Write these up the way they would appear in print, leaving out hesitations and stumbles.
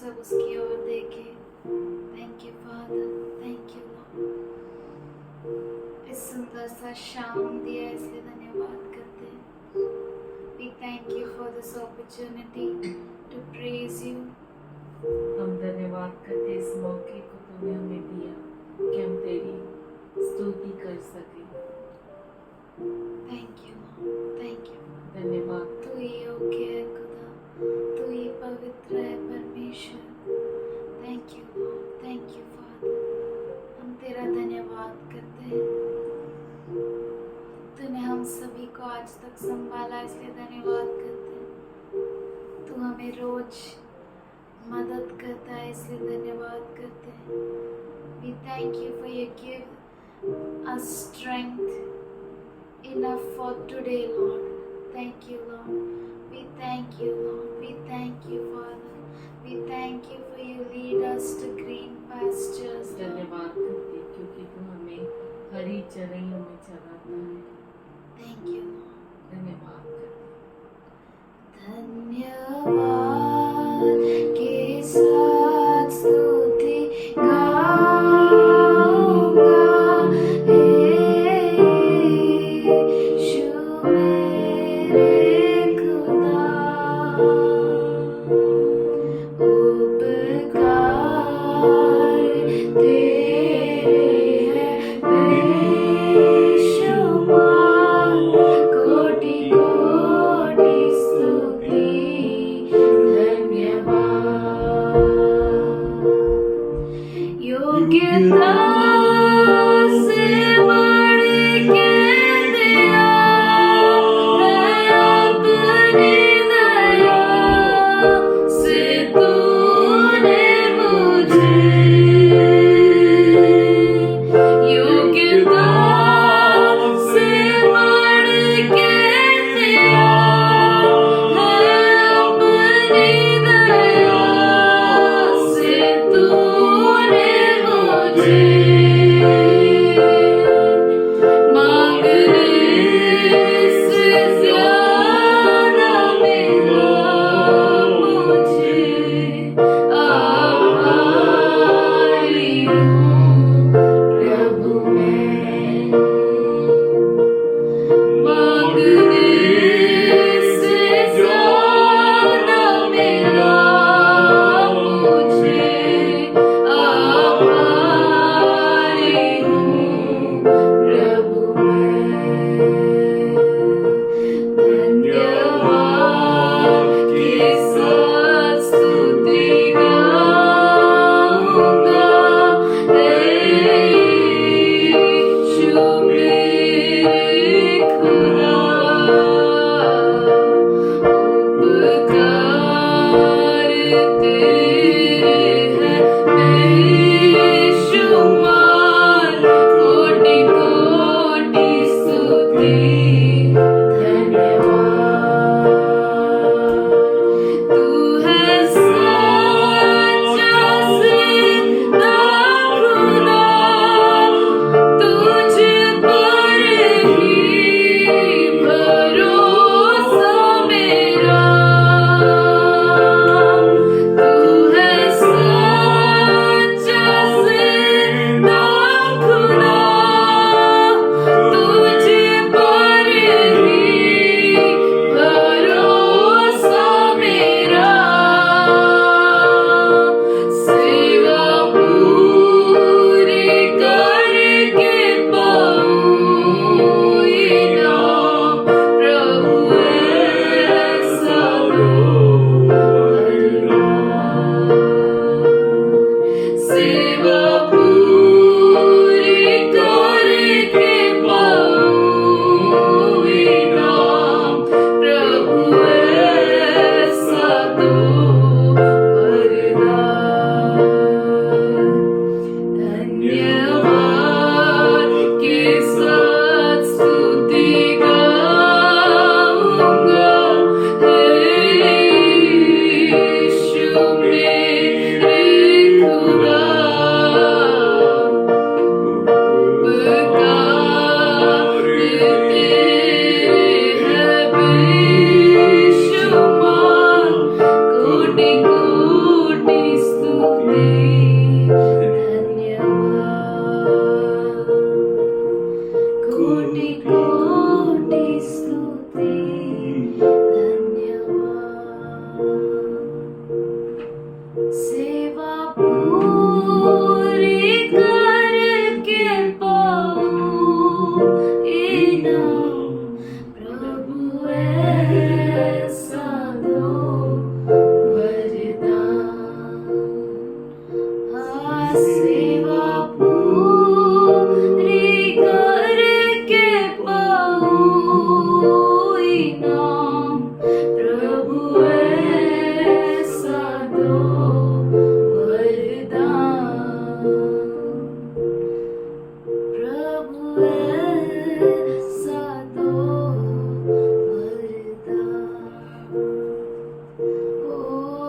सब उसकी ओर देखें। Thank you father, thank you Lord. इस सुंदर सा शाम दिया इसलिए धन्यवाद करते हैं। We thank you for this opportunity to praise you. हम धन्यवाद करते इस मौके को तूने हमें दिया कि हम तेरी स्तुति कर सके। Thank you Lord, thank you. धन्यवाद। तू ही योग्य है खुदा, तू ही पवित्र है परमेश्वर। Thank you Lord, thank you Father. हम तेरा धन्यवाद करते हैं। तूने हम सभी को आज तक संभाला इसलिए धन्यवाद करते हैं। तू हमें रोज मदद करता है इसलिए धन्यवाद करते हैं। We thank you for you give us strength enough for today, Lord. Thank you, Lord. We thank you, Lord. We thank you, Father. We thank you for you lead us to green pastures, Lord. धन्यवाद करते क्योंकि तू हमें हरी चराइयों में चराता है। Thank you, Lord. धन्यवाद करते। धन्यवाद के साथ स्तुति गाऊंगा, यीशु मेरे खुदा। उपकार तेरे हैं बेशुमार, कोटि कोटि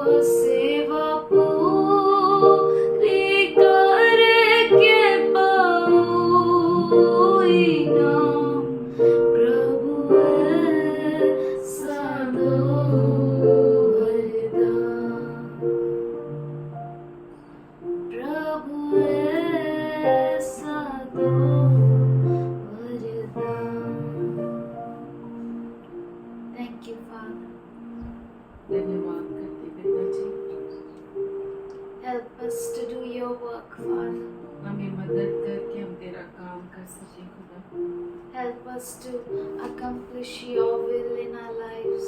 सेवा पूरी करके पाऊँ इनाम प्रभु ऐसा दो वरदान प्रभु ऐसा दो वरदान थैंक यू फादर धन्यवाद करते पिताजी, help us to do your work father हमें मदद करके हम तेरा काम कर सके खुदा। help us to accomplish your will in our lives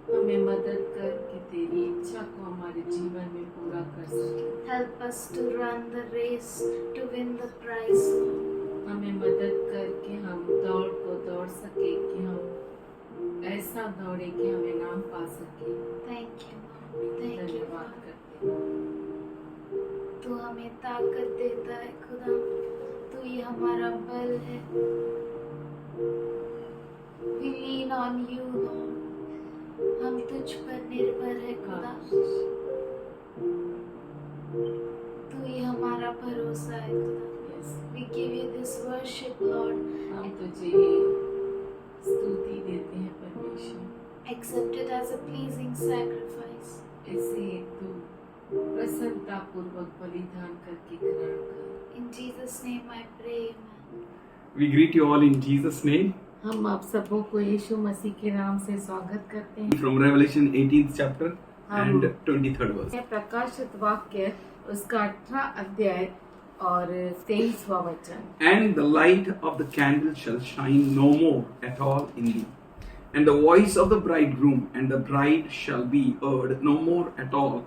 हमें मदद करके तेरी इच्छा को हमारे जीवन में पूरा कर सके। help us to run the race to win the prize हमें मदद करके हम दौड़ को दौड़ सके कि हम ऐसा दौड़े कि हम इनाम पा सके। thank you धन्यवाद Father. करते तू हमें ताकत देता है खुदा तू ही हमारा बल है we lean on you Lord हम तुझ पर निर्भर है खुदा तू ही हमारा भरोसा है खुदा Yes. we give you this worship Lord हम तुझे स्तुति देते हैं परमेश्वर, accept it as a pleasing sacrifice इसे तू प्रसन्नता पूर्वक बलिदान करके ग्रहण कर। in Jesus name I pray amen We greet you all in Jesus' name हम आप सबों को यीशु मसीह के नाम से स्वागत करते हैं। from Revelation 18th chapter and 23rd verse. यह प्रकाशित वाक्य उसका 18 अध्याय और 23वां वचन। And the light of the candle shall shine no more at all in thee, and the voice of the bridegroom and the bride shall be heard no more at all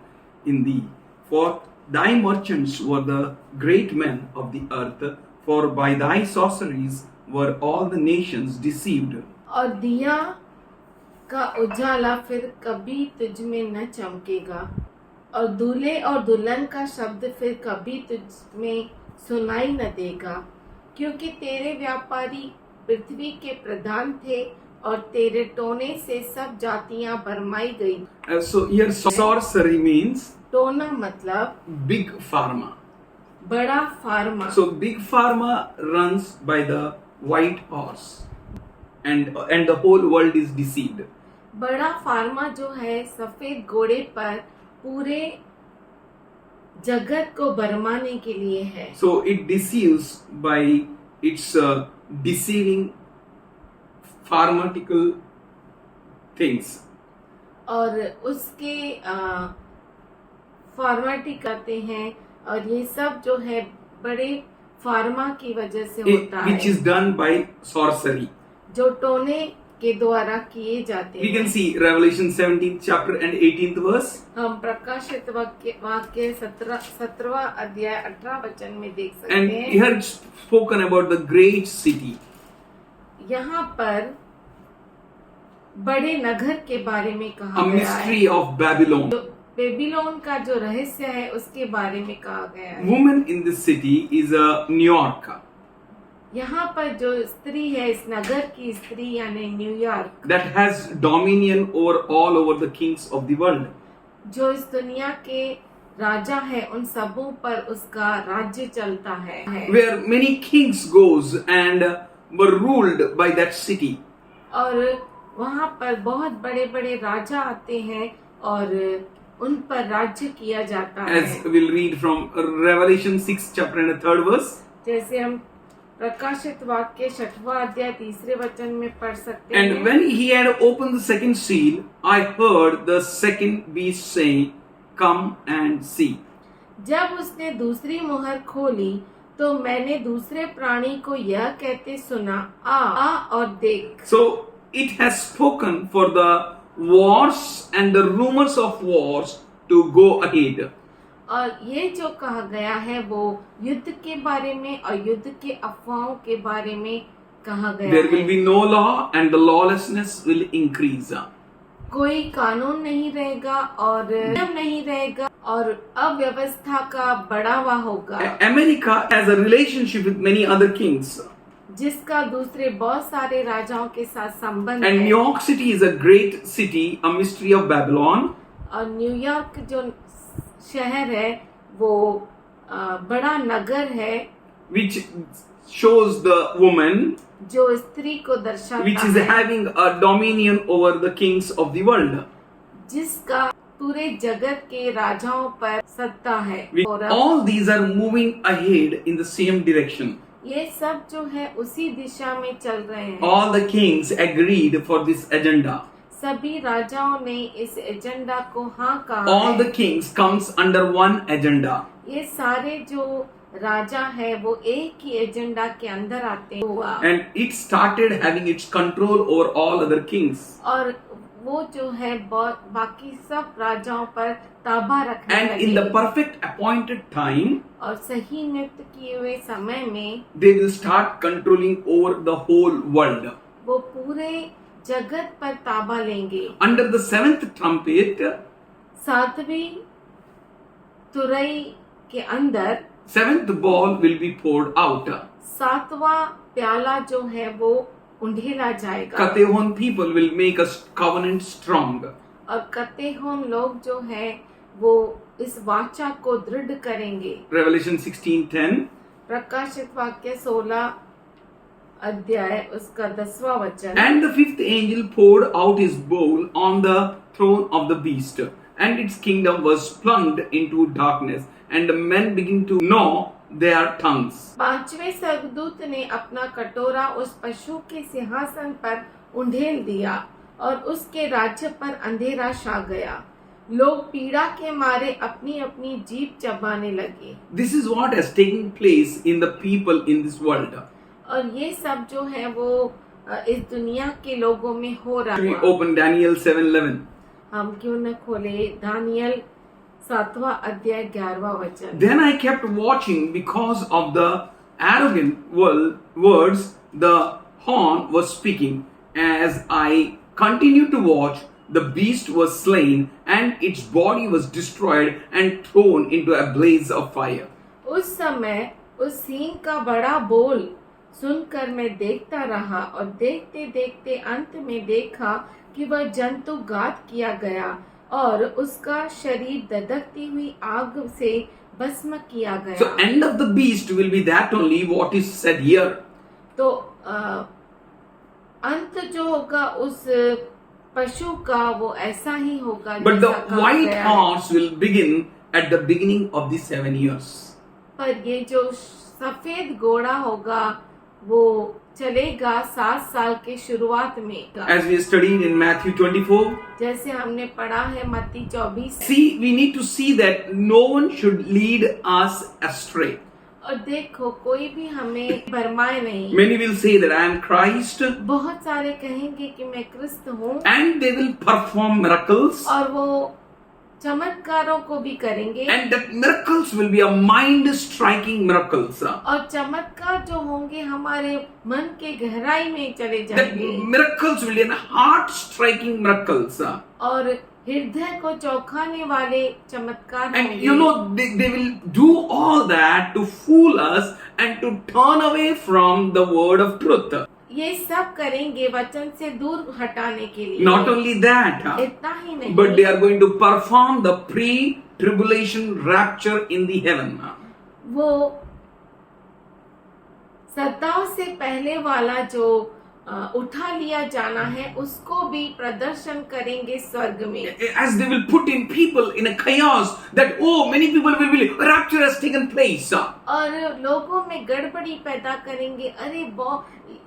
in thee. For thy merchants were the great men of the earth, for by thy sorceries were all the nations deceived. और दिया का उजाला फिर कभी तुझ में न चमकेगा, और दूल्हे और दुल्हन का शब्द फिर कभी तुझ में सुनाई न देगा, क्योंकि तेरे व्यापारी पृथ्वी के प्रधान थे और तेरे टोने से सब जातियां भरमाई गई। So here sorcery means टोना मतलब big pharma. बड़ा pharma. So big pharma runs by the white horse, and the whole world is deceived. बड़ा फार्मा जो है सफेद घोड़े पर पूरे जगत को भरमाने के लिए है। So it deceives by its deceiving pharmaceutical things. और उसके फार्मेटिक करते हैं, और ये सब जो है बड़े फार्मा की वजह से होता Which है is done by sorcery. जो टोने के द्वारा किए जाते We can हैं। see Revelation 17th chapter and 18th verse. हम प्रकाशित वाक्य 17वां अध्याय 18 वचन में देख सकते And हैं। here it's spoken about the great city. यहाँ पर बड़े नगर के बारे में कहा A गया है। mystery of Babylon. जो बेबीलोन का जो रहस्य है उसके बारे में कहा गया है। Woman in this city is a New York. यहाँ पर जो स्त्री है, इस नगर की स्त्री यानी New York, That has dominion over all over the kings of the world. जो इस दुनिया के राजा है उन सबों पर उसका राज्य चलता है। Where many kings goes and were ruled by that city. और वहाँ पर बहुत बड़े बड़े राजा आते हैं और उन पर राज्य किया जाता है। As we'll read from Revelation 6th chapter and 3rd verse. जैसे हम प्रकाशित वाक्य 6वां अध्याय 3 वचन में पढ़ सकते And हैं। when he had opened the second seal, I heard the second beast saying, Come and see. जब उसने दूसरी मुहर खोली तो मैंने दूसरे प्राणी को यह कहते सुना, आ और देख। So it has spoken for the wars and the rumors of wars to go ahead. और ये जो कहा गया है वो युद्ध के बारे में और युद्ध के अफवाहों के बारे में कहा गया There will है। be no law and the lawlessness will increase. कोई कानून नहीं रहेगा और नियम नहीं रहेगा और अव्यवस्था का बढ़ावा होगा, America has a relationship with many other kings. जिसका दूसरे बहुत सारे राजाओं के साथ संबंध And है। New York City is a great city, a mystery of Babylon. और न्यूयॉर्क जो शहर है वो बड़ा नगर है which shows the woman जो स्त्री को which दर्शाता is है, having a dominion over the kings of the world. जिसका पूरे जगत के राजाओं पर सत्ता है। और All these are moving ahead in the same direction. ये सब जो है उसी दिशा में चल रहे हैं। All the kings agreed for this agenda. सभी राजाओं ने इस एजेंडा को हाँ कहा All है। the kings comes under one agenda. ये सारे जो राजा है वो एक ही एजेंडा के अंदर आते हुआ And it started having its control over all other kings. और वो जो है बाकी सब राजाओं पर ताबा रखने And in the लगे perfect appointed time, और सही नियुक्त किए हुए समय में they will start controlling over the whole world. वो पूरे जगत पर ताबा लेंगे। Under the seventh trumpet, सातवीं तुरई के अंदर seventh ball will be poured out. सातवां प्याला जो है वो उंडेला जाएगा Katehon people will make a covenant strong. और कतेहोन लोग जो है वो इस वाचा को दृढ़ करेंगे। Revelation 16:10. प्रकाशित वाक्य 16 अध्याय उसका 10वां वचन। And the fifth angel poured out his bowl on the throne of the beast, and its kingdom was plunged into darkness, and the men began to gnaw their tongues. पांचवें स्वर्गदूत ने अपना कटोरा उस पशु के सिंहासन पर उंडेल दिया और उसके राज्य पर अंधेरा छा गया। लोग पीड़ा के मारे अपनी अपनी जीभ चबाने लगे। This is what has taken place in the people in this world. और ये सब जो है वो इस दुनिया के लोगों में हो रहा We है। open Daniel 7:11. हम क्यों न खोले दानियल 7वां अध्याय 11वां वचन। Then I kept watching because of the arrogant words the horn was speaking. As I continued to watch, the beast was slain, and its body was destroyed and thrown into a blaze of fire. उस समय उस सिंह का बड़ा बोल सुनकर मैं देखता रहा और देखते देखते अंत में देखा कि वह जंतु घात किया गया और उसका शरीर दधकती हुई आग से भस्म किया गया। So end of the beast will be that only what is said here. तो अंत जो होगा उस पशु का वो ऐसा ही होगा But the जैसा कहा white गया है। horse will begin at the beginning of the 7 years. पर ये जो सफेद घोड़ा होगा वो चलेगा 7 साल के शुरुआत में। As we studied in Matthew 24, जैसे हमने पढ़ा है मत्ती 24। see, we need to see that no one should lead us astray. और देखो कोई भी हमें भरमाए नहीं। Many will say that I am Christ, बहुत सारे कहेंगे कि मैं क्रिस्त हूँ and they will perform miracles, और वो चमत्कारों को भी करेंगे and that miracles will be a mind-striking miracles. और चमत्कार जो होंगे हमारे मन के गहराई में चले That जाएंगे miracles will be heart-striking miracles. और हृदय को चौंकाने वाले चमत्कार And होंगे। you know, they will do all that to fool us and to turn away from the word of truth. ये सब करेंगे वचन से दूर हटाने के लिए। Not only that, इतना ही नहीं but they are going to perform the pre-tribulation rapture in the heaven. वो सदाओं से पहले वाला जो उठा लिया जाना है उसको भी प्रदर्शन करेंगे स्वर्ग में। As they will put in people in a chaos that, oh, many people will believe rapture has taken place. और लोगों में गड़बड़ी पैदा करेंगे। अरे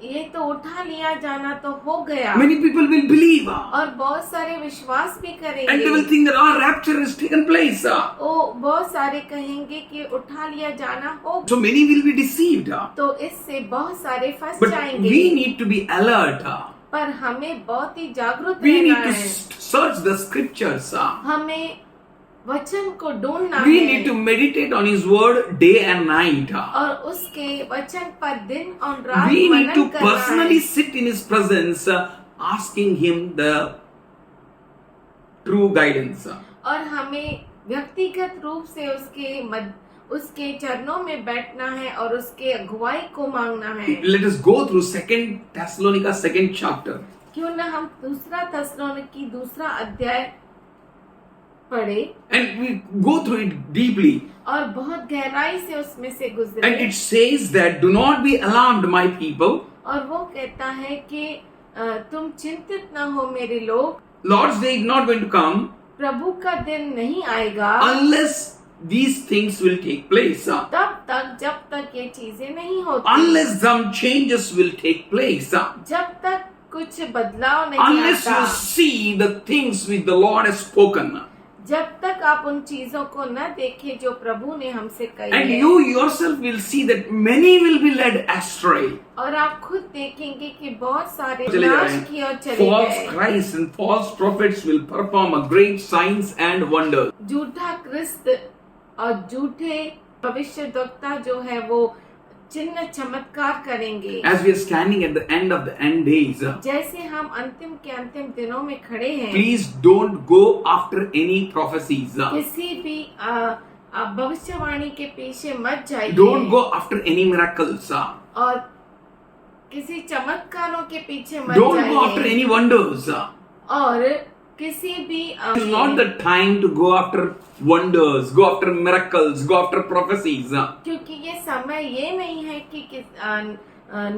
ये तो उठा लिया जाना तो हो गया। Many people will believe. और बहुत सारे विश्वास भी And they will करेंगे। think that our rapture has taken place. ओ बहुत सारे कहेंगे कि उठा लिया जाना हो। So many will be deceived. तो इससे बहुत सारे फंस But जाएंगे। we need to be alert. पर हमें बहुत ही जागरूक We रहना need to है। search the scriptures. हमें वचन को ढूंढना We है need to meditate on His word day and night. और उसके वचन पर दिन और रात We need मनन to करना personally है। sit in His presence, asking Him the true guidance. और हमें व्यक्तिगत रूप से उसके चरणों में बैठना है और उसके अगुवाई को मांगना है। Let us go through 2 Thessalonica 2nd chapter. क्यों न हम दूसरा थेसलोनिकी 2 अध्याय पढ़े and we go through it deeply. और बहुत गहराई से उसमें से And गुजरे it says that, do not be alarmed, my people. और वो कहता है कि तुम चिंतित न हो मेरे लोग, Lord's day is not going to come प्रभु का दिन नहीं आएगा unless these things will take place. तब तक जब तक ये चीजें नहीं होती, Unless some changes will take place. जब तक कुछ बदलाव नहीं Unless आता, you see the things which the Lord has spoken. जब तक आप उन चीजों को न देखें जो प्रभु ने हमसे कही And है, you yourself will see that many will be led astray. और आप खुद देखेंगे कि बहुत सारे चले नाश जाएं। की ओर चले False गए। Christ and false prophets will perform a great signs and wonders. झूठा क्रिस्त और झूठे भविष्यद्वक्ता जो है वो चिन्ह चमत्कार करेंगे। As we are standing at the end of the end days, जैसे हम अंतिम के अंतिम दिनों में खड़े हैं, please don't go after any prophecies. किसी भी भविष्यवाणी के पीछे मत जाइए, Don't go after any miracles. और किसी चमत्कारों के पीछे मत Don't go after जाइए, any wonders. और किसी भी It is not the time to go after wonders, go after miracles, go after prophecies. क्योंकि ये समय ये नहीं है कि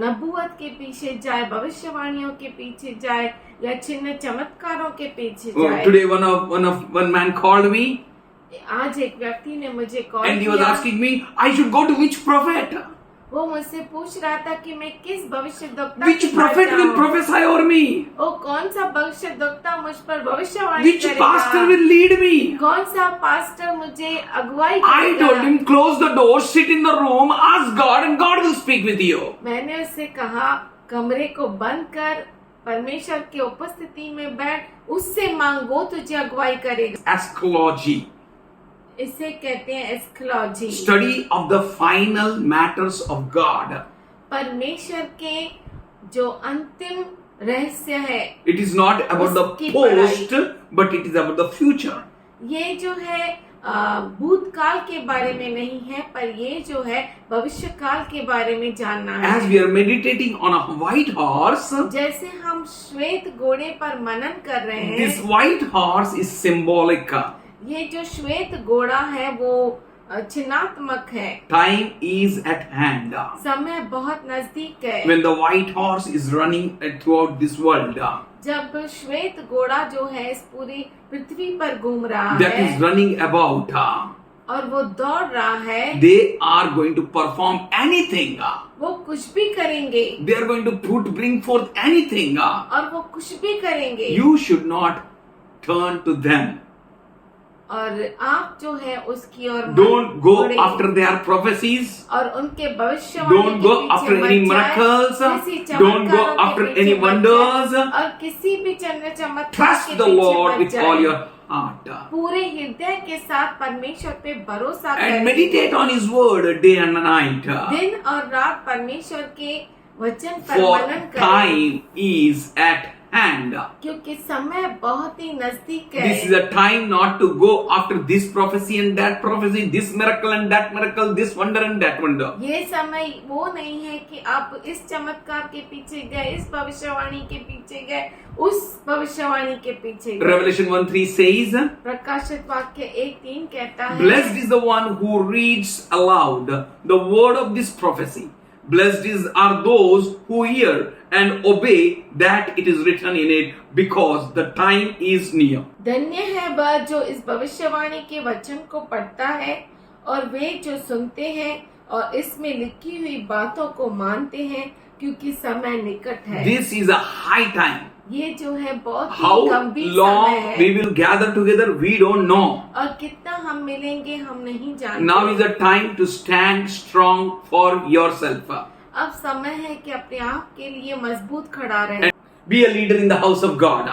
नबूवत के पीछे जाए, भविष्यवाणियों के पीछे जाए या चिन्ह चमत्कारों के पीछे जाए। Today one man called me आज एक व्यक्ति ने मुझे कॉल and he was किया, asking me, I should go to which prophet? वो मुझसे पूछ रहा था कि मैं किस भविष्यद्वक्ता Which के पास prophet will जाऊं? prophesy over me? वो कौन सा भविष्यद्वक्ता मुझ पर भविष्यवाणी Which करेगा? pastor will lead me? कौन सा पास्टर मुझे अगुवाई I करेगा? told him, close the door, sit in the room, ask God and God will speak with you. मैंने उससे कहा कमरे को बंद कर, परमेश्वर की उपस्थिति में बैठ, उससे मांग, वो तुझे अगुवाई करेगा। Eschatology, इसे कहते हैं एस्क्रोलॉजी, study of the final matters of God. परमेश्वर के जो अंतिम रहस्य है। It is not about the उसकी post, but it is about the future. ये जो है भूतकाल के बारे में नहीं है, पर ये जो है भविष्य काल के बारे में जानना है। As we are meditating on a white horse, जैसे हम श्वेत घोड़े पर मनन कर रहे हैं, this white horse is symbolic. ये जो श्वेत घोड़ा है वो चिन्हात्मक है। Time is at hand. समय बहुत नजदीक है। When the white horse is running throughout this world, जब श्वेत घोड़ा जो है इस पूरी पृथ्वी पर घूम रहा that is है running about, और वो दौड़ रहा है, they are going to perform anything. वो कुछ भी करेंगे, They are going to bring forth anything. और वो कुछ भी करेंगे। You should not turn to them. और आप जो है उसकी ओर मत Don't go दौड़े, after their prophecies. और उनके भविष्यवाणी Don't के go पीछे after मत any जाए, miracles. किसी Don't go चमत्कारों के after पीछे any मत wonders. जाए, और किसी भी चिन्ह चमत्कार Trust के the पीछे Lord मत with जाए। all your heart. पूरे हृदय के साथ परमेश्वर पे भरोसा And करें, meditate on His word day and night. दिन और रात परमेश्वर के वचन पर For मनन करें, time is at hand. क्योंकि समय बहुत ही नजदीक This is है। a time not to go after this prophecy and that prophecy, this miracle and that miracle, this wonder and that wonder. ये समय वो नहीं है कि आप इस चमत्कार के पीछे गए, इस भविष्यवाणी के पीछे गए, उस भविष्यवाणी के पीछे गए। Revelation 1:3 says, प्रकाशित वाक्य 1:3 कहता है, Blessed is the one who reads aloud the word of this prophecy. Blessed are those who hear and obey that it is written in it, because the time is near. धन्य है वह जो इस भविष्यवाणी के वचन को पढ़ता है और वे जो सुनते हैं और इसमें लिखी हुई बातों को मानते हैं, क्योंकि समय निकट है। This is a high time. ये जो है बहुत ही How गंभीर समय long है, we will gather together, we don't know. और कितना हम मिलेंगे हम नहीं जानते। Now is the time to stand strong for yourself. अब समय है कि अपने आप के लिए मजबूत खड़ा रहे। Be a leader in the house of God.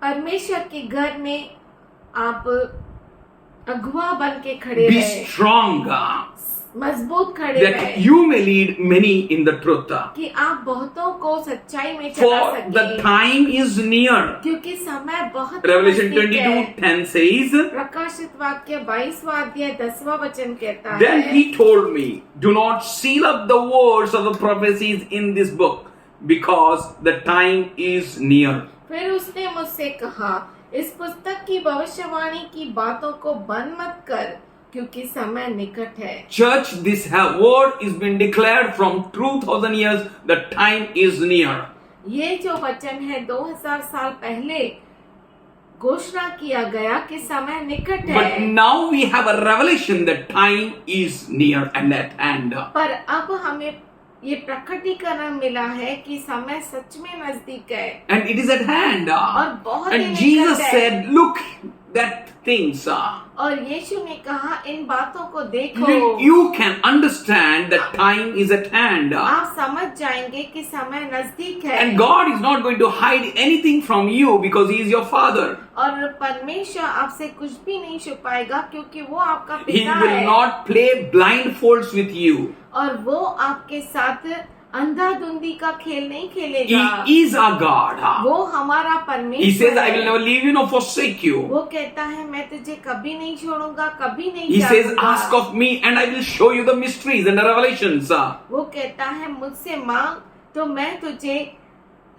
परमेश्वर के घर में आप अगुवा बन के खड़े Be रहे, strong, मजबूत खड़े that रहे, you may lead many in the truth. कि आप बहुतों को सच्चाई में चला For the सके, time is near. क्योंकि समय बहुत Revelation नजदीक है। 22:10 says, प्रकाशित वाक्य 22वां अध्याय 10वां वचन कहता Then है, he told me, do not seal up the words of the prophecies in this book, because the time is near. फिर उसने मुझसे कहा, इस पुस्तक की भविष्यवाणी की बातों को बंद मत कर, क्योंकि समय निकट है। Church, this word is been declared from 2000 years. The time is near. ये जो वचन है 2000 साल पहले घोषणा किया गया कि समय निकट But है, now we have a revelation that time is near and at hand. पर अब हमें ये प्रकटीकरण मिला है कि समय सच में नजदीक है And it is at hand. और बहुत ही And Jesus निकट है। said, look, that things. और यीशु ने कहा इन बातों को देखो, You can understand that time is at hand. आप समझ जाएंगे कि समय नजदीक है। And God is not going to hide anything from you because He is your Father. और परमेश्वर आपसे कुछ भी नहीं छुपाएगा, क्योंकि वो आपका He पिता will है not play blindfolds with you. और वो आपके साथ अंधाधुंधी का खेल नहीं खेलेगा। He is our God. वो हमारा He परमेश्वर says, I will है। never leave you nor forsake you. वो कहता है मैं तुझे कभी नहीं छोड़ूंगा, कभी नहीं He says, जाऊंगा। ask of me and I will show you the mysteries and the revelations. वो कहता है मुझसे मांग तो मैं तुझे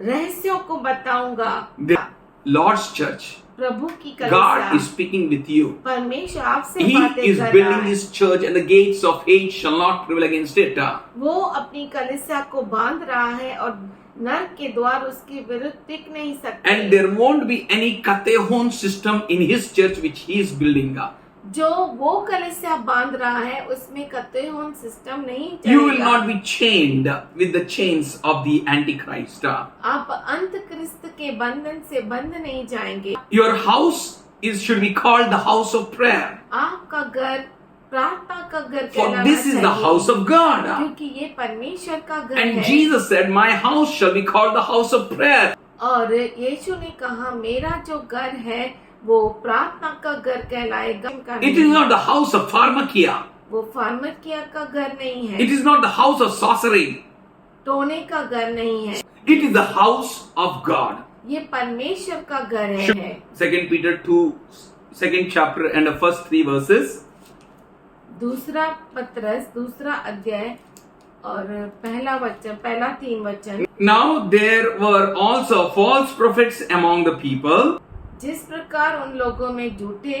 रहस्यों को बताऊंगा। The Lord's church, प्रभु की God कलीसिया, is speaking with you. परमेश्वर आपसे He बातें is कर रहा building है। His church and the gates of hate shall not prevail against it. वो अपनी कलीसिया को बांध रहा है और नरक के द्वार उसके विरुद्ध टिक नहीं सकते। And there won't be any katehon system in His church which He is building. जो वो कलीसिया बांध रहा है उसमें कत्तेहोन सिस्टम नहीं You will चलेगा। not be chained with the chains of the Antichrist. आप अंत क्रिस्त के बंधन से बंध नहीं जाएंगे। Your house should be called the house of prayer. आपका घर प्रार्थना का घर For कहलाना this is the चाहिए, house of God. क्योंकि ये परमेश्वर का घर And है। Jesus said, my house shall be called the house of prayer. और यीशु ने कहा मेरा जो घर है वो प्रार्थना का घर कहलाएगा। It is not the house of pharmakia. वो फार्मकिया का घर नहीं है, It is not the house of sorcery. टोने का घर नहीं है, It is the house of God. ये परमेश्वर का घर है। 2 Peter 2, 2nd chapter and the first 3 verses. दूसरा पत्रस दूसरा अध्याय और पहला 3 वचन। Now there were also false prophets among the people, जिस प्रकार उन लोगों में झूठे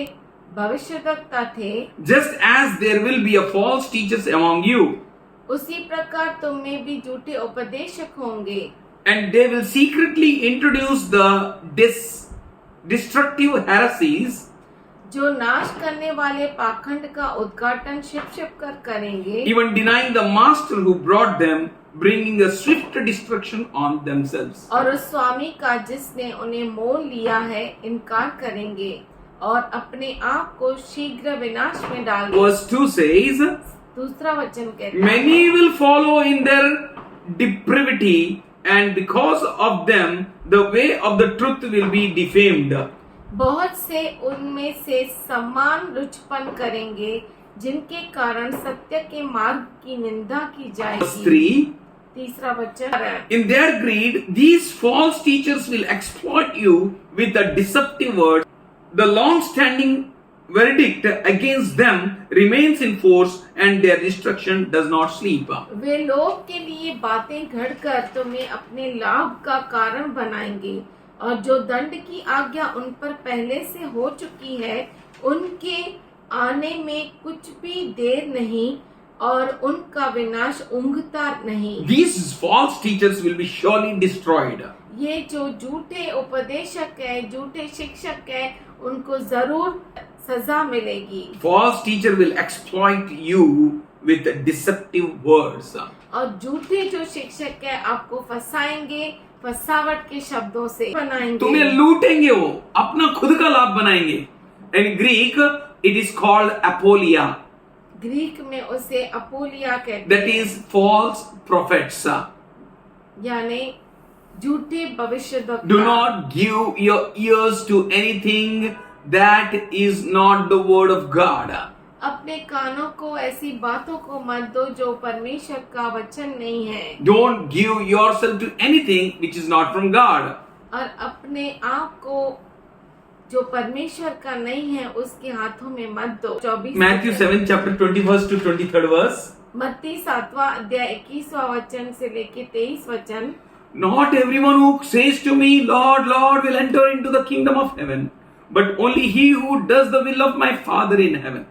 भविष्यवक्ता थे, just as there will be a false teachers among you, उसी प्रकार तुम में भी झूठे उपदेशक होंगे। and they will secretly introduce the destructive heresies, जो नाश करने वाले पाखंड का उद्घाटन छिप कर करेंगे, even denying the master who brought them, bringing a swift destruction on themselves. और उस स्वामी का जिसने उन्हें मोल लिया है इनकार करेंगे और अपने आप को शीघ्र विनाश में डालेंगे। Verse 2 says, दूसरा वचन कहता है, many will follow in their depravity, and because of them the way of the truth will be defamed. बहुत से उनमें से समान रुचपन करेंगे, जिनके कारण सत्य के मार्ग की निंदा की Verse जाएगी। 3, तीसरा वचन, in their greed these false teachers will exploit you with the deceptive words. The long-standing verdict against them remains in force, and their destruction does not sleep. वे लोग के लिए बातें घड़कर तुम्हें अपने लाभ का कारण बनाएंगे, और जो दंड की आज्ञा उन पर पहले से हो चुकी है उनके आने में कुछ भी देर नहीं, और उनका विनाश ऊँघता नहीं। These false teachers will be surely destroyed. ये जो झूठे उपदेशक है, झूठे शिक्षक है, उनको जरूर सजा मिलेगी। False teacher will exploit you with deceptive words. और झूठे जो शिक्षक है आपको फंसाएंगे, फसावट के शब्दों से बनाएंगे। तुम्हें लूटेंगे, वो अपना खुद का लाभ बनाएंगे। In Greek it is called apolia, Greek में उसे अपोलिया कहते that हैं, is false prophets. यानी झूठे भविष्यवक्ता। Do not give your ears to anything that is not the word of God. अपने कानों को ऐसी बातों को मत दो जो परमेश्वर का वचन नहीं है, Don't give yourself to anything which is not from God. और अपने आप को जो परमेश्वर का नहीं है उसके हाथों में मत दो। 24 Matthew 7 chapter 21 to 23rd verse. मत्ती 7वां अध्याय 21वां वचन से लेके 23 वचन। Not everyone who says to me, Lord, Lord, will enter into the kingdom of heaven, but only he who does the will of my Father in heaven.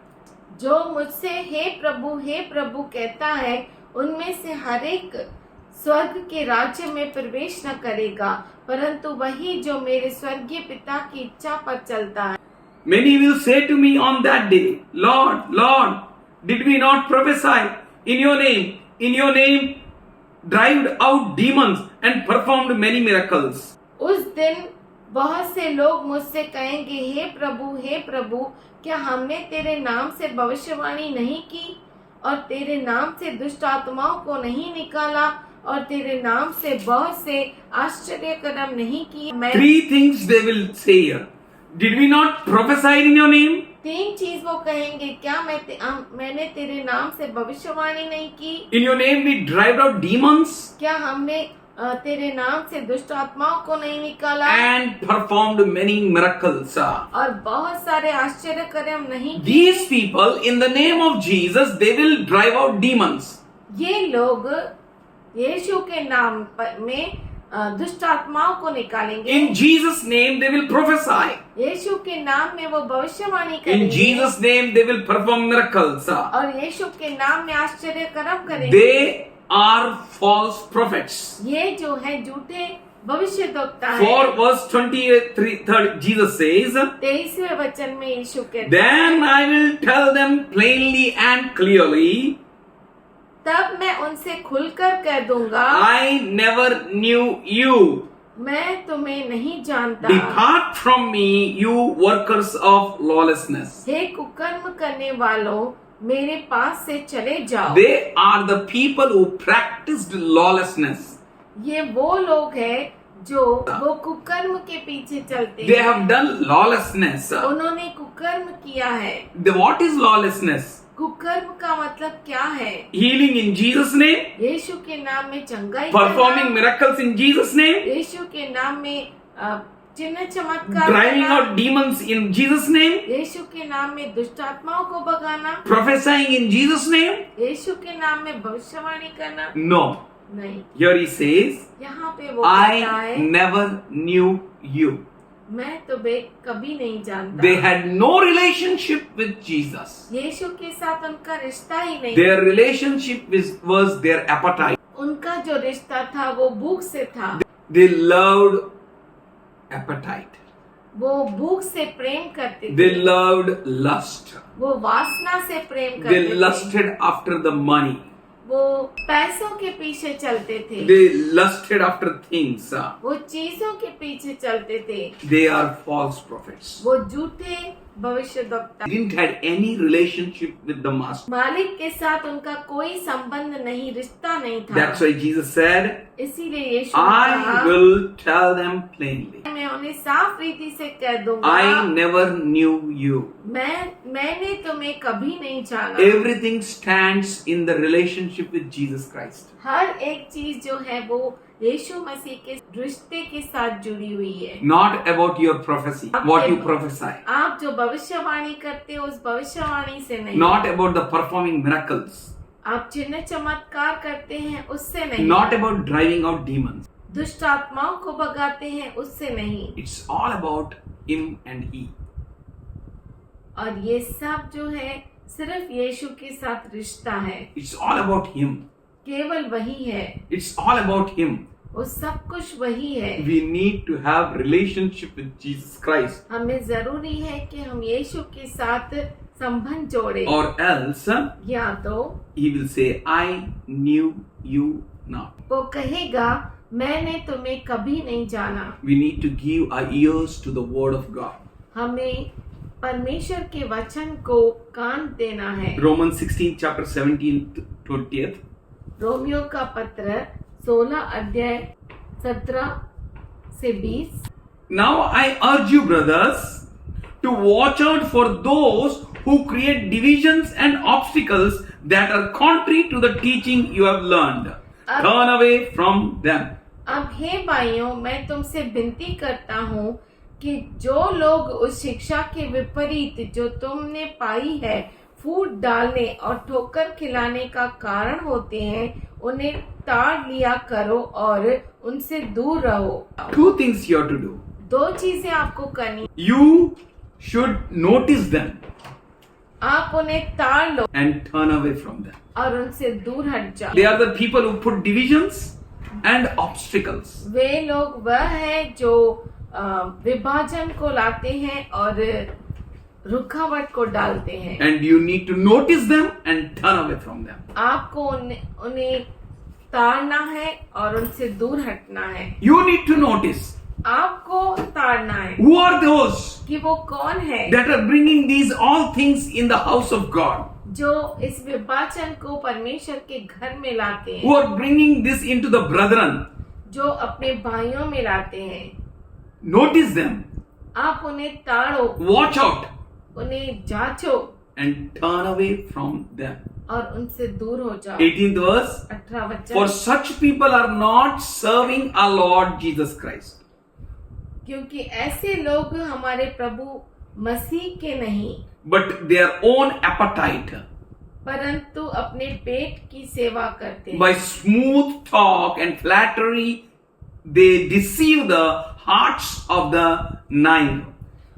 जो मुझसे हे प्रभु कहता है, उनमें से हर एक स्वर्ग के राज्य में प्रवेश न करेगा, परंतु वही जो मेरे स्वर्गीय पिता की इच्छा पर चलता है। Many will say to me on that day, Lord, Lord, did we not prophesy in your name drive out demons and performed many miracles? उस दिन बहुत से लोग मुझसे कहेंगे, हे प्रभु, क्या हमने तेरे नाम से भविष्यवाणी नहीं की और तेरे नाम से दुष्ट आत्माओं को नहीं निकाला और तेरे नाम से बहुत से आश्चर्य कर्म नहीं किए? Three things they will say here. Did we not prophesy in your name? 3 चीज वो कहेंगे, क्या मैंने तेरे नाम से भविष्यवाणी नहीं की? In your name we drive out demons क्या हमने तेरे नाम से दुष्ट आत्माओं को नहीं निकाला and performed many miracles. और बहुत सारे आश्चर्य कर्म नहीं किए? These people in the name of Jesus, they will drive out demons. ये लोग यीशु के नाम में दुष्ट आत्माओं को निकालेंगे। In Jesus' name they will prophesy. यीशु के नाम में वो भविष्यवाणी In करेंगे। Jesus' name they will perform miracles. और यीशु के नाम में आश्चर्य कर्म करेंगे। They are false prophets. ये जो है झूठे भविष्यद्वक्ता है। For verse 23, Jesus says, 23वें वचन में यीशु कहते Then I will tell them plainly and clearly, तब मैं उनसे खुलकर कह दूंगा, I never knew you. मैं तुम्हें नहीं जानता। Depart from me, you workers of lawlessness. हे कुकर्म करने वालों, मेरे पास से चले जाओ। They are the people who practiced lawlessness. ये वो लोग हैं जो वो कुकर्म के पीछे चलते They हैं। have done lawlessness. उन्होंने कुकर्म किया है। What is lawlessness? कुकर्म का मतलब क्या है? Healing in Jesus' name, यीशु के नाम में चंगाई performing करना, miracles in Jesus' name, यीशु के नाम में चिन्ह चमत्कार driving करना, out demons in Jesus' name, यीशु के नाम में दुष्ट आत्माओं को भगाना, prophesying in Jesus' name. यीशु के नाम में भविष्यवाणी करना। No. नहीं, Here he says, यहाँ पे वो कहता I है, never knew you. मैं तुम्हें कभी नहीं जानता। They had no relationship with Jesus. यीशु के साथ उनका रिश्ता ही नहीं। Their relationship was their appetite. उनका जो रिश्ता था वो भूख से था। They loved appetite. वो भूख से प्रेम करते They थे। loved lust. वो वासना से प्रेम They करते थे। lusted after the money. वो पैसों के पीछे चलते थे। They lusted after things. वो चीजों के पीछे चलते थे। They are false prophets. वो झूठे भविष्यद्वक्ता। They didn't had any relationship with the master. मालिक के साथ उनका कोई संबंध नहीं, रिश्ता नहीं था। That's why Jesus said, इसीलिए यीशु ने I कहा, will tell them plainly. मैं उन्हें साफ रीति से कह दूंगा, I never knew you. मैंने तुम्हें कभी नहीं जाना। Everything stands in the relationship with Jesus Christ. हर एक चीज जो है वो यीशु मसीह के रिश्ते के साथ जुड़ी हुई है। Not about your prophecy, what you prophesy. आप जो भविष्यवाणी करते हो उस भविष्यवाणी से नहीं। Not about the performing miracles. आप चिन्ह चमत्कार करते हैं उससे नहीं। Not about driving out demons. दुष्ट आत्माओं को भगाते हैं उससे नहीं। It's all about him and he. और ये सब जो है सिर्फ यीशु के साथ रिश्ता है। It's all about him. केवल वही है। It's all about him. वो सब कुछ वही है। We need to have relationship with Jesus Christ. हमें जरूरी है कि हम यीशु के साथ संबंध जोड़े। Or else या तो he will say, I knew you not. वो कहेगा मैंने तुम्हें कभी नहीं जाना। We need to give our ears to the word of God. हमें परमेश्वर के वचन को कान देना है। Romans 16 chapter 17 20th. रोमियो का पत्र 16 अध्याय 17 से 20। Now I urge you, brothers, to watch out for those who create divisions and obstacles that are contrary to the teaching you have learned. Turn away from them. अब हे भाइयों, मैं तुमसे विनती करता हूँ कि जो लोग उस शिक्षा के विपरीत जो तुमने पाई है फूट डालने और ठोकर खिलाने का कारण होते हैं, उन्हें ताड़ लिया करो और उनसे दूर रहो। Two things you have to do. 2 चीजें आपको करनी। You should notice them आप उन्हें ताड़ लो and turn away from them. और उनसे दूर हट जाओ। They are the people who put divisions and obstacles. वे लोग वह है जो विभाजन को लाते हैं और रुकावट को डालते हैं। And you need to notice them and turn away from them. आपको उन्हें ताड़ना है और उनसे दूर हटना है। You need to notice आपको ताड़ना है who are those कि वो कौन है that are bringing these all things in the house of God, जो इस विभाजन को परमेश्वर के घर में लाते who हैं, are bringing this into the brethren. जो अपने भाइयों में लाते हैं। Notice them, आप उन्हें ताड़ो, watch out, उन्हें जांचो and turn away from them. और उनसे दूर हो जाओ। 18th verse. 18 For वचन, such people are not serving our Lord Jesus Christ, क्योंकि ऐसे लोग हमारे प्रभु मसीह के नहीं but their own appetite. परंतु अपने पेट की सेवा करते हैं। By smooth talk and flattery, they deceive the hearts of the nine.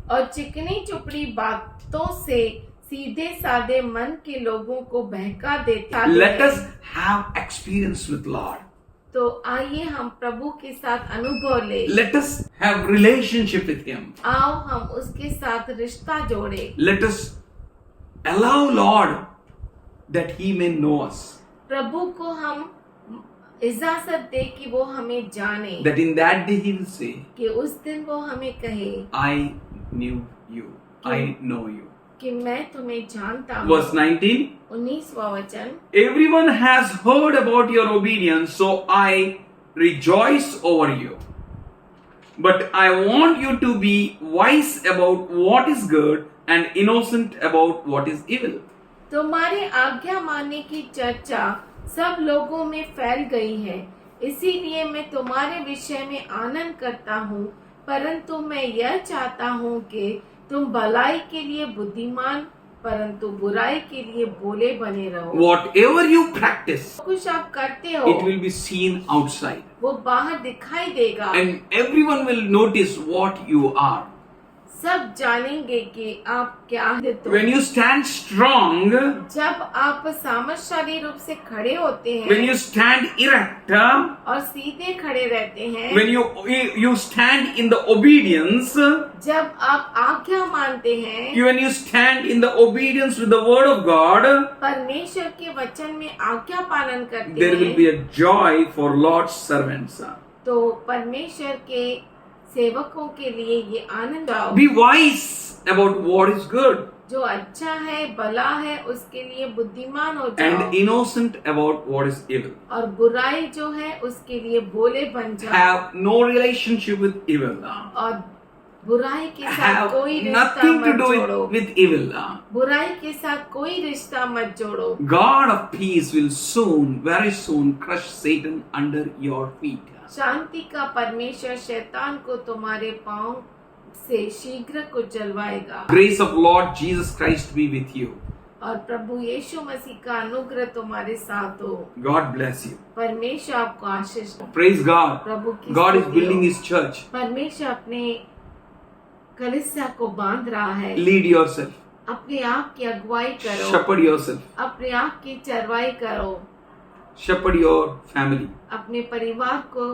और चिकनी चुपड़ी बातों से सीधे साधे मन के लोगों को बहका देते Let हैं। us have experience with Lord. तो आइए हम प्रभु के साथ अनुभव ले, Let us have relationship with Him. आओ हम उसके साथ रिश्ता जोड़े। Let us allow Lord that He may know us. प्रभु को हम इजाजत दे कि वो हमें जाने, That in that day He will say, कि उस दिन वो हमें कहे I knew you. I know you. कि मैं तुम्हें जानता हूँ। Verse 19. 19वां वचन, Everyone has heard about your obedience, so I rejoice over you. But I want you to be wise about what is good and innocent about what is evil. तुम्हारी आज्ञा मानने की चर्चा सब लोगों में फैल गई है, इसीलिए मैं तुम्हारे विषय में आनंद करता हूँ। परंतु मैं यह चाहता हूँ कि तुम भलाई के लिए बुद्धिमान परंतु बुराई के लिए भोले बने रहो। Whatever you practice, कुछ आप करते हो it will be seen outside, वो बाहर दिखाई देगा, and everyone will notice what you are. सब जानेंगे कि आप क्या हैं। तो When you stand strong, जब आप सामर्थशाली रूप से खड़े होते when हैं you stand erect, और सीधे खड़े रहते हैं, when you stand in the obedience, जब आप आज्ञा मानते हैं, when you stand in the obedience with the word of God, परमेश्वर के वचन में आज्ञा पालन करते there will हैं, be a joy for Lord's servants. तो परमेश्वर के सेवकों के लिए ये आनंद आओ। Be wise about what is good जो अच्छा है भला है उसके लिए बुद्धिमान हो जाओ, and innocent about what is evil. और बुराई जो है उसके लिए भोले बन जाओ, Have no relationship with evil. और बुराई के साथ Have कोई रिश्ता nothing to मत do जोड़ो, with evil. बुराई के साथ कोई रिश्ता मत जोड़ो। God of peace will soon, very soon, crush Satan under your feet. शांति का परमेश्वर शैतान को तुम्हारे पांव से शीघ्र कुचलवाएगा। Grace of Lord Jesus Christ be with you. और प्रभु यीशु मसीह का अनुग्रह तुम्हारे साथ हो। God bless you. परमेश्वर आपको आशीष दे। Praise God. प्रभु की God is स्तुति हो। building His church. परमेश्वर अपने कलीसिया को बांध रहा है। Lead yourself. अपने आप की अगुवाई करो, Shepherd yourself. अपने आप की चरवाई करो, Shepherd your family. अपने परिवार को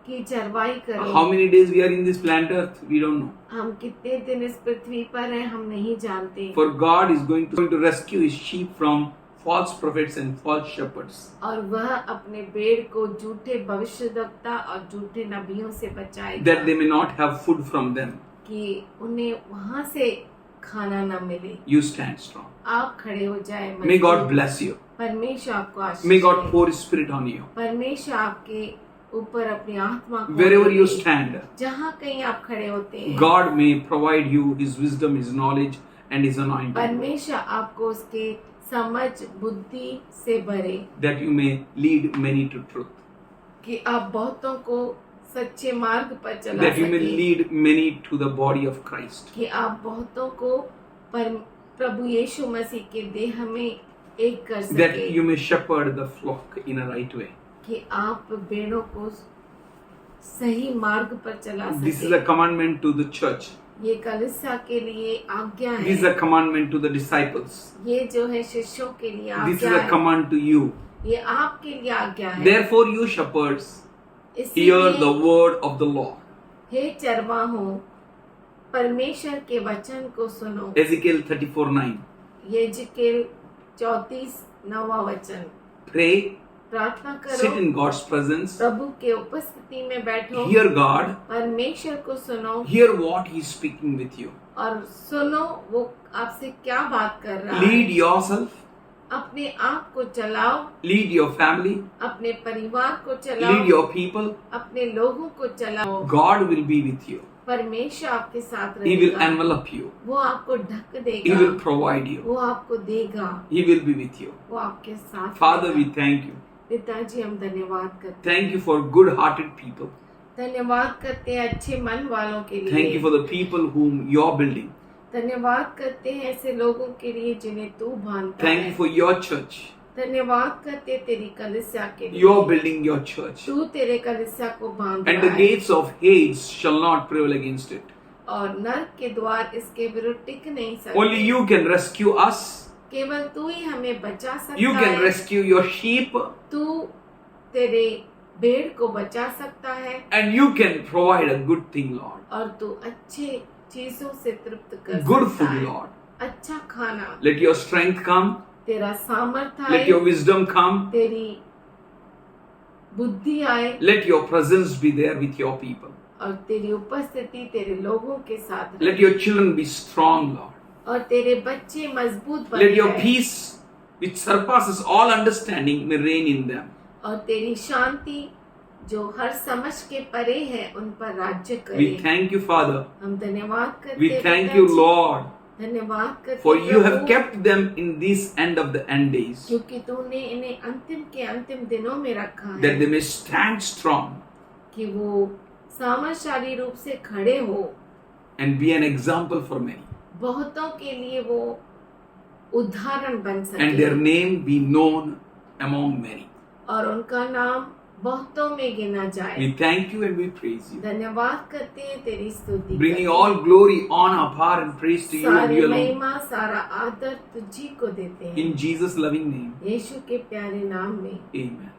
की चरवाई करो। How many days we are in this planet earth? We don't know. हम कितने दिन इस पृथ्वी पर हैं हम नहीं जानते। For God is going to rescue His sheep from false prophets and false shepherds. और वह अपने भेड़ को झूठे भविष्यद्वक्ता और झूठे नबियों से बचाएगा, That they may not have food from them. कि उन्हें वहां से खाना न मिले। You stand strong. आप खड़े हो जाए। May God bless you. परमेश्वर आपको आशीष May God they. pour His Spirit on you. परमेश्वर आपके ऊपर अपनी आत्मा को Wherever you दे। stand, जहाँ कहीं आप खड़े होते हैं, God may provide you His wisdom, His knowledge, and His anointing, परमेश्वर आपको उसके समझ बुद्धि से भरे, that you may lead many to truth, कि आप बहुतों को सच्चे मार्ग पर चला that you may सके, lead many to the body of Christ, कि आप बहुतों को प्रभु यीशु मसीह के देह में एक कर that सके, you may shepherd the flock in a right way. कि आप भेड़ों को सही मार्ग पर चला This is सके। a commandment to the church. ये कलीसिया के लिए आज्ञा This is है। a commandment to the disciples. ये जो है शिष्यों के लिए This is आज्ञा a है। command to you. ये आपके लिए आज्ञा है। Therefore, you shepherds, hear इसीलिए the word of the Lord. हे चरवाहों, परमेश्वर के वचन को सुनो। Ezekiel 34:9. यहेजकेल 34 वचन। Pray, प्रार्थना sit करो, in God's presence, प्रभु के उपस्थिति में बैठो, hear God, परमेश्वर को सुनो hear what He is speaking with you. और सुनो वो आपसे क्या बात कर रहा Lead है। yourself, अपने आप को चलाओ, lead your family, अपने परिवार को चलाओ, lead your people. अपने लोगों को चलाओ। God will be with you. परमेश्वर आपके साथ He will रहेगा, envelop you. वो आपको ढक He देगा, will provide you. वो आपको देगा, He will be with you. वो आपके साथ Father, रहेगा। we thank you. पिताजी हम धन्यवाद करते Thank you for good-hearted people. धन्यवाद करते हैं अच्छे मन वालों के लिए। Thank you for the people whom you're building. धन्यवाद करते हैं ऐसे लोगों के लिए जिन्हें तू बांधता Thank है। you for your church. धन्यवाद करते हैं तेरी कलीसिया के लिए। You're building your church. तू तेरे कलीसिया को बांध And रहा the है gates of Hades shall not prevail against it. और नरक के द्वार इसके विरुद्ध टिक नहीं Only सकते। you can rescue us. केवल तू ही हमें बचा सकता You can है। rescue your sheep. तू तेरे भेड़ को बचा सकता है And you can provide a good thing, Lord. और तू अच्छे चीजों से तृप्त कर Good सकता food, है। Lord. अच्छा खाना, Let your strength come. तेरा सामर्थ्य Let आए, your wisdom come. तेरी बुद्धि आए Let your presence be there with your people. और तेरी उपस्थिति तेरे लोगों के साथ रहे। Let your children be strong, Lord. और तेरे बच्चे मजबूत बने Let your रहे। peace, which surpasses all understanding, may reign in them. और तेरी शांति जो हर समझ के परे है उन पर राज्य करे। We thank you, Father. हम धन्यवाद करते We हैं thank you, पिताजी। Lord, धन्यवाद करते for हैं you have Prabhu, kept them in this end of the end days, क्योंकि तूने इन्हें अंतिम के अंतिम दिनों में रखा that है they may stand strong कि वो सामर्थशाली रूप से खड़े हो, and be an example for many, बहुतों के लिए वो उदाहरण बन and their सके name be known among many. और उनका नाम बहुतों में गिना जाए। We thank you and we praise you, धन्यवाद करते हैं तेरी स्तुति bringing करते all glory, honor, power, and praise to हैं। you and सारी you alone. महिमा सारा आदर तुझी को देते हैं In Jesus' loving name, यीशु के प्यारे नाम में amen.